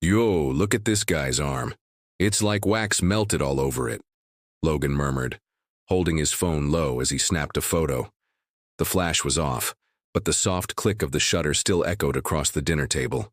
Yo, look at this guy's arm. It's like wax melted all over it, Logan murmured, holding his phone low as he snapped a photo. The flash was off, but the soft click of the shutter still echoed across the dinner table.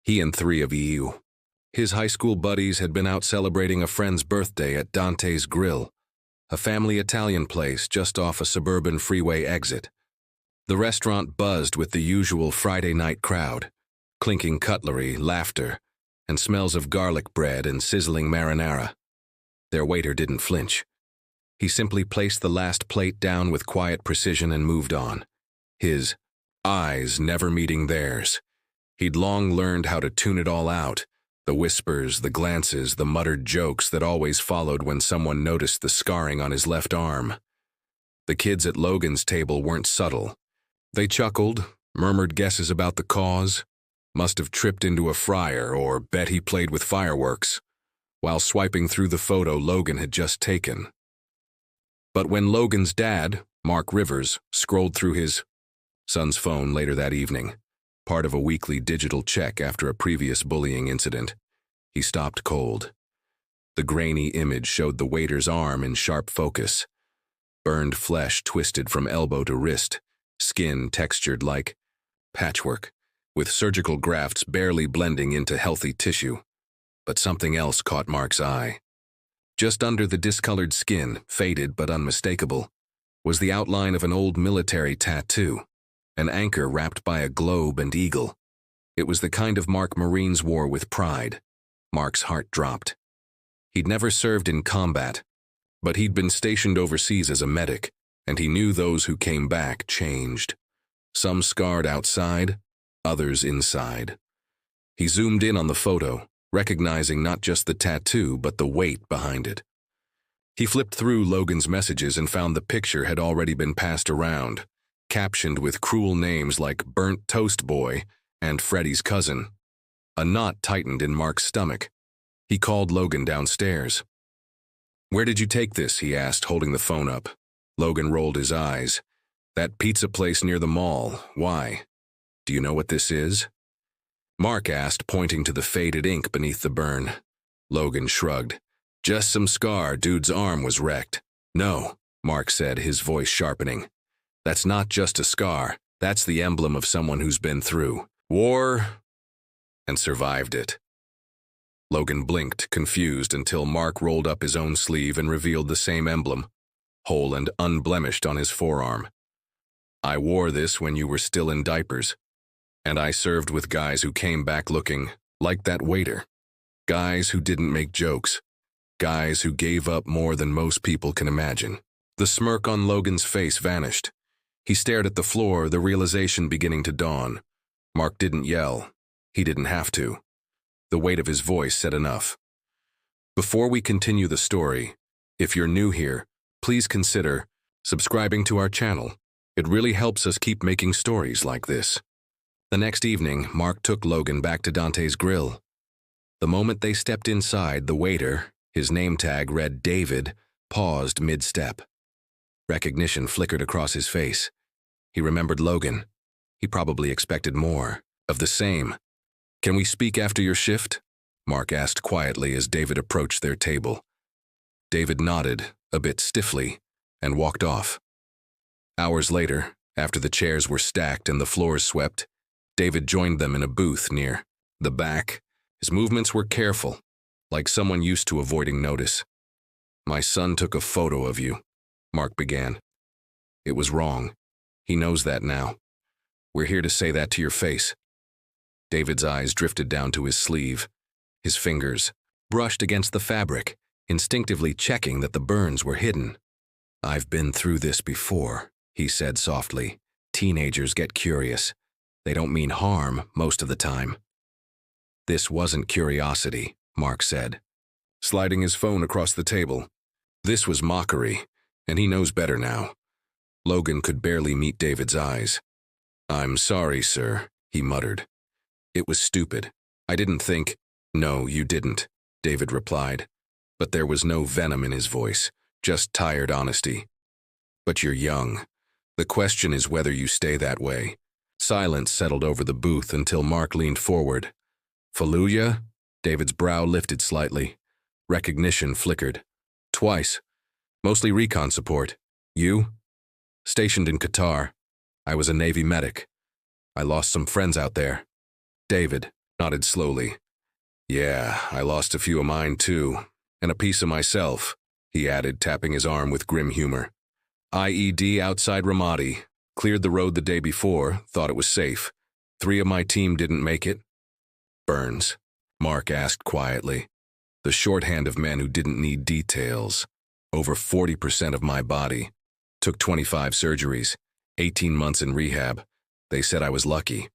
He and three of EU. His high school buddies had been out celebrating a friend's birthday at Dante's Grill, a family Italian place just off a suburban freeway exit. The restaurant buzzed with the usual Friday night crowd, clinking cutlery, laughter, and smells of garlic bread and sizzling marinara. Their waiter didn't flinch. He simply placed the last plate down with quiet precision and moved on, his eyes never meeting theirs. He'd long learned how to tune it all out, the whispers, the glances, the muttered jokes that always followed when someone noticed the scarring on his left arm. The kids at Logan's table weren't subtle. They chuckled, murmured guesses about the cause, must have tripped into a fryer or bet he played with fireworks, while swiping through the photo Logan had just taken. But when Logan's dad, Mark Rivers, scrolled through his son's phone later that evening, part of a weekly digital check after a previous bullying incident, he stopped cold. The grainy image showed the waiter's arm in sharp focus, burned flesh twisted from elbow to wrist, skin textured like patchwork, with surgical grafts barely blending into healthy tissue. But something else caught Mark's eye. Just under the discolored skin, faded but unmistakable, was the outline of an old military tattoo, an anchor wrapped by a globe and eagle. It was the kind of mark Marines wore with pride. Mark's heart dropped. He'd never served in combat, but he'd been stationed overseas as a medic, and he knew those who came back changed. Some scarred outside, others inside. He zoomed in on the photo, recognizing not just the tattoo but the weight behind it. He flipped through Logan's messages and found the picture had already been passed around, captioned with cruel names like Burnt Toast Boy and Freddy's cousin. A knot tightened in Mark's stomach. He called Logan downstairs. "Where did you take this?" he asked, holding the phone up. Logan rolled his eyes. "That pizza place near the mall. Why? Do you know what this is?" Mark asked, pointing to the faded ink beneath the burn. Logan shrugged. "Just some scar. Dude's arm was wrecked." "No," Mark said, his voice sharpening. "That's not just a scar. That's the emblem of someone who's been through war and survived it." Logan blinked, confused, until Mark rolled up his own sleeve and revealed the same emblem, whole and unblemished on his forearm. "I wore this when you were still in diapers. And I served with guys who came back looking like that waiter. Guys who didn't make jokes. Guys who gave up more than most people can imagine." The smirk on Logan's face vanished. He stared at the floor, the realization beginning to dawn. Mark didn't yell. He didn't have to. The weight of his voice said enough. Before we continue the story, if you're new here, please consider subscribing to our channel. It really helps us keep making stories like this. The next evening, Mark took Logan back to Dante's Grill. The moment they stepped inside, the waiter, his name tag read David, paused mid-step. Recognition flickered across his face. He remembered Logan. He probably expected more, of the same. "Can we speak after your shift?" Mark asked quietly as David approached their table. David nodded, a bit stiffly, and walked off. Hours later, after the chairs were stacked and the floors swept, David joined them in a booth near the back. His movements were careful, like someone used to avoiding notice. "My son took a photo of you," Mark began. "It was wrong. He knows that now. We're here to say that to your face." David's eyes drifted down to his sleeve. His fingers brushed against the fabric, instinctively checking that the burns were hidden. "I've been through this before," he said softly. "Teenagers get curious. They don't mean harm most of the time." "This wasn't curiosity," Mark said, sliding his phone across the table. "This was mockery, and he knows better now." Logan could barely meet David's eyes. "I'm sorry, sir," he muttered. "It was stupid. I didn't think—" "No, you didn't," David replied, but there was no venom in his voice, just tired honesty. "But you're young. The question is whether you stay that way." Silence settled over the booth until Mark leaned forward. "Fallujah?" David's brow lifted slightly. Recognition flickered. Twice. Mostly recon support. You? Stationed in Qatar. I was a Navy medic. I lost some friends out there. David nodded slowly. Yeah, I lost a few of mine too. And a piece of myself, he added, tapping his arm with grim humor. IED outside Ramadi. Cleared the road the day before, thought it was safe. 3 of my team didn't make it. Burns, Mark asked quietly. The shorthand of men who didn't need details. Over 40% of my body. Took 25 surgeries, 18 months in rehab. They said I was lucky.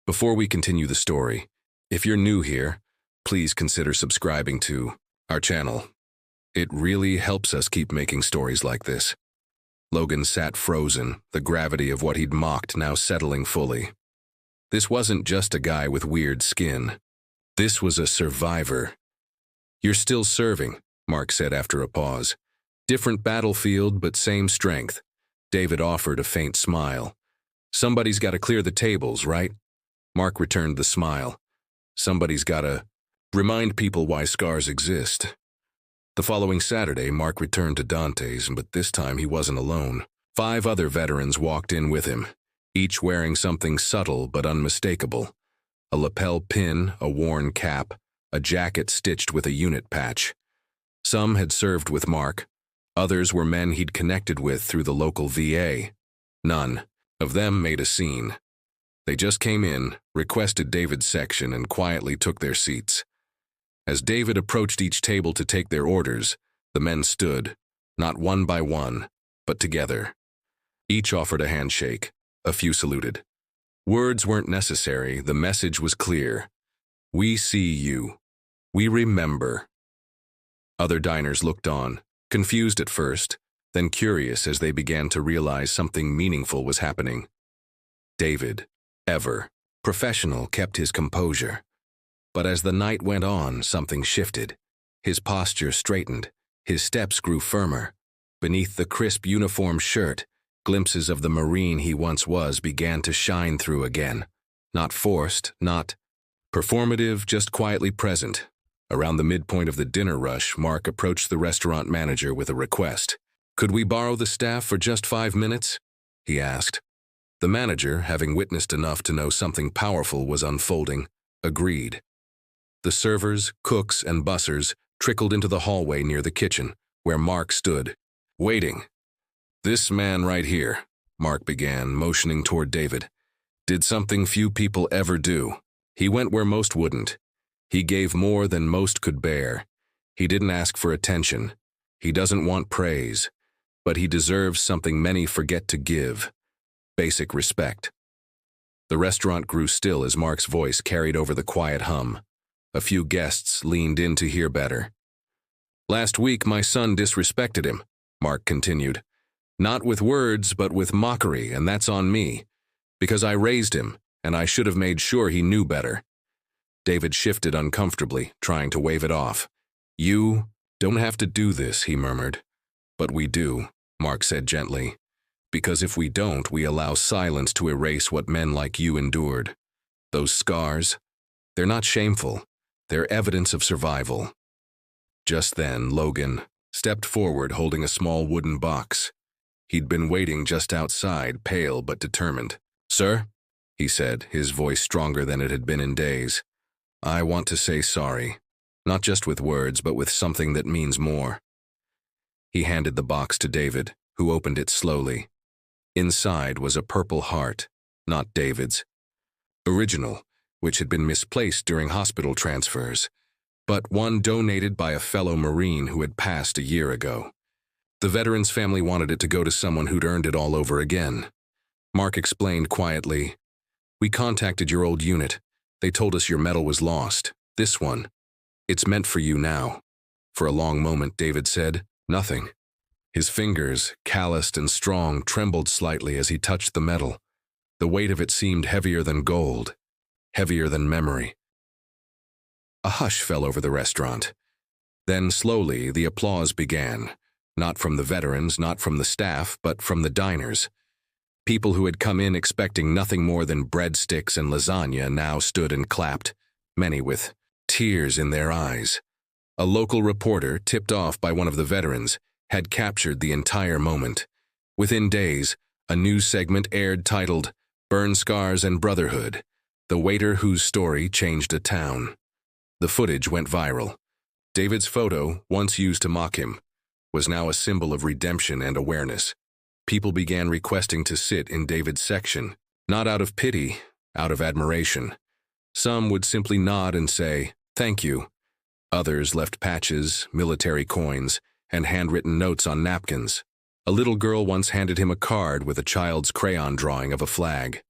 Before we continue the story, if you're new here, please consider subscribing to our channel. It really helps us keep making stories like this. Logan sat frozen, the gravity of what he'd mocked now settling fully. This wasn't just a guy with weird skin. This was a survivor. You're still serving, Mark said after a pause. Different battlefield, but same strength. David offered a faint smile. Somebody's got to clear the tables, right? Mark returned the smile. Somebody's got to remind people why scars exist. The following Saturday, Mark returned to Dante's, but this time he wasn't alone. 5 other veterans walked in with him, each wearing something subtle but unmistakable. A lapel pin, a worn cap, a jacket stitched with a unit patch. Some had served with Mark. Others were men he'd connected with through the local VA. None of them made a scene. They just came in, requested David's section, and quietly took their seats. As David approached each table to take their orders, the men stood, not one by one, but together. Each offered a handshake. A few saluted. Words weren't necessary, the message was clear. We see you. We remember. Other diners looked on, confused at first, then curious as they began to realize something meaningful was happening. David, ever professional, kept his composure. But as the night went on, something shifted. His posture straightened. His steps grew firmer. Beneath the crisp uniform shirt, glimpses of the Marine he once was began to shine through again. Not forced, not performative, just quietly present. Around the midpoint of the dinner rush, Mark approached the restaurant manager with a request. Could we borrow the staff for just 5 minutes? He asked. The manager, having witnessed enough to know something powerful was unfolding, agreed. The servers, cooks, and bussers trickled into the hallway near the kitchen, where Mark stood, waiting. This man right here, Mark began, motioning toward David, did something few people ever do. He went where most wouldn't. He gave more than most could bear. He didn't ask for attention. He doesn't want praise. But he deserves something many forget to give. Basic respect. The restaurant grew still as Mark's voice carried over the quiet hum. A few guests leaned in to hear better. Last week, my son disrespected him, Mark continued. Not with words, but with mockery, and that's on me. Because I raised him, and I should have made sure he knew better. David shifted uncomfortably, trying to wave it off. You don't have to do this, he murmured. But we do, Mark said gently. Because if we don't, we allow silence to erase what men like you endured. Those scars, they're not shameful. They're evidence of survival. Just then, Logan stepped forward holding a small wooden box. He'd been waiting just outside, pale but determined. Sir, he said, his voice stronger than it had been in days. I want to say sorry, not just with words, but with something that means more. He handed the box to David, who opened it slowly. Inside was a purple heart, not David's. Original, which had been misplaced during hospital transfers, but one donated by a fellow Marine who had passed a year ago. The veteran's family wanted it to go to someone who'd earned it all over again. Mark explained quietly, We contacted your old unit. They told us your medal was lost. This one. It's meant for you now. For a long moment, David said, nothing. His fingers, calloused and strong, trembled slightly as he touched the metal. The weight of it seemed heavier than gold, heavier than memory. A hush fell over the restaurant. Then, slowly, the applause began. Not from the veterans, not from the staff, but from the diners. People who had come in expecting nothing more than breadsticks and lasagna now stood and clapped, many with tears in their eyes. A local reporter, tipped off by one of the veterans, had captured the entire moment. Within days, a news segment aired titled, "Burn Scars and Brotherhood," the waiter whose story changed a town. The footage went viral. David's photo, once used to mock him, was now a symbol of redemption and awareness. People began requesting to sit in David's section, not out of pity, out of admiration. Some would simply nod and say, "Thank you." Others left patches, military coins, and handwritten notes on napkins. A little girl once handed him a card with a child's crayon drawing of a flag.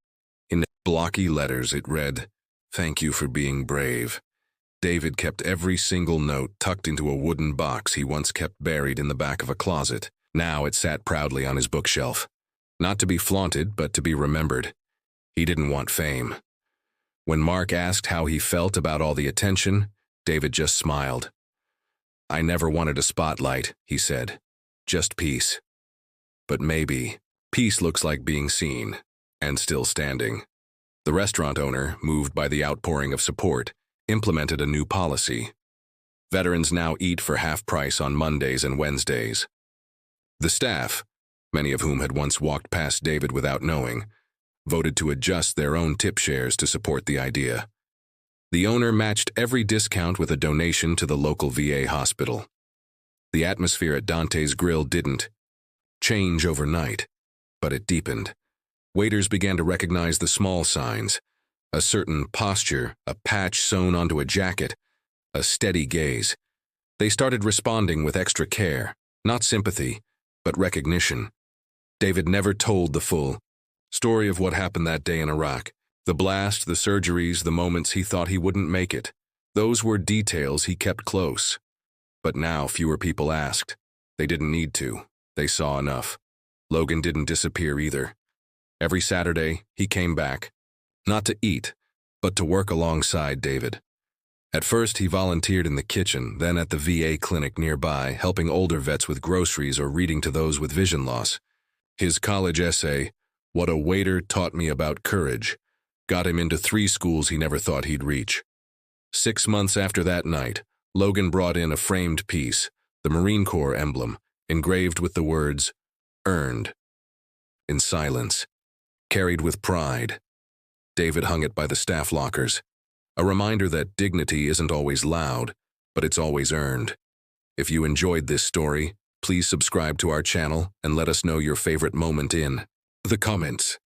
In blocky letters it read, "Thank you for being brave." David kept every single note tucked into a wooden box he once kept buried in the back of a closet. Now it sat proudly on his bookshelf. Not to be flaunted, but to be remembered. He didn't want fame. When Mark asked how he felt about all the attention, David just smiled. "I never wanted a spotlight," he said. "Just peace." But maybe peace looks like being seen, and still standing. The restaurant owner, moved by the outpouring of support, implemented a new policy. Veterans now eat for half price on Mondays and Wednesdays. The staff, many of whom had once walked past David without knowing, voted to adjust their own tip shares to support the idea. The owner matched every discount with a donation to the local VA hospital. The atmosphere at Dante's Grill didn't change overnight, but it deepened. Waiters began to recognize the small signs: a certain posture, a patch sewn onto a jacket, a steady gaze. They started responding with extra care, not sympathy, but recognition. David never told the full story of what happened that day in Iraq. The blast, the surgeries, the moments he thought he wouldn't make it. Those were details he kept close. But now fewer people asked. They didn't need to. They saw enough. Logan didn't disappear either. Every Saturday, he came back. Not to eat, but to work alongside David. At first, he volunteered in the kitchen, then at the VA clinic nearby, helping older vets with groceries or reading to those with vision loss. His college essay, "What a Waiter Taught Me About Courage," got him into 3 schools he never thought he'd reach. 6 months after that night, Logan brought in a framed piece, the Marine Corps emblem, engraved with the words, "Earned." In silence, carried with pride, David hung it by the staff lockers, a reminder that dignity isn't always loud, but it's always earned. If you enjoyed this story, please subscribe to our channel and let us know your favorite moment in the comments.